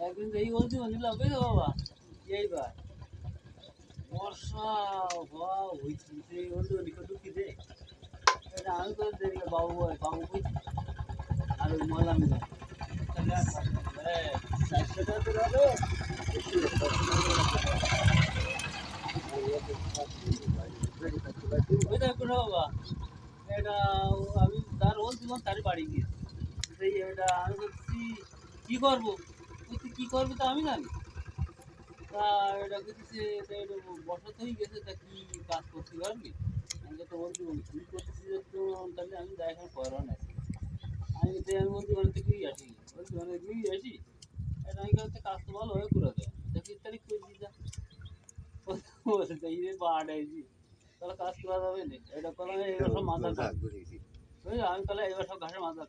একদিন এই বলছি বন্ধু লাগবে তো বাবা এইবার বর্ষা হওয়া হয়েছে সেই বন্ধু নিকট ঢুকিতে এটা আমি তো দেরি বাবু বাবু বুঝছি আর ওই ময়লা মিলা ওই দেখো না বাবা এটা আমি তার বলছি তার বাড়ি গিয়েছি সেই এটা আমি বলছি কি করবো বলছি কি করবো তা আমি জানি তা এটা বলছি এটা বসত হয়ে গেছে তা কি কাজ করতে পারবি আমি তো বলছি তুই করতেছি তো তাহলে আমি যাই এখন করো না আমি তো আমি বলছি অনেক থেকেই আসি বলছি অনেক থেকেই আসি এটা আমি কাছে কাজ তো ভালো হয়ে করে দেয় দেখি তারিখ করে দিই যা বলছে এই রে বাড়াইছি তাহলে কাজ করা যাবে না এটা করলাম এবার সব মাথা বুঝলি আমি তাহলে এবার সব ঘাসের মাথা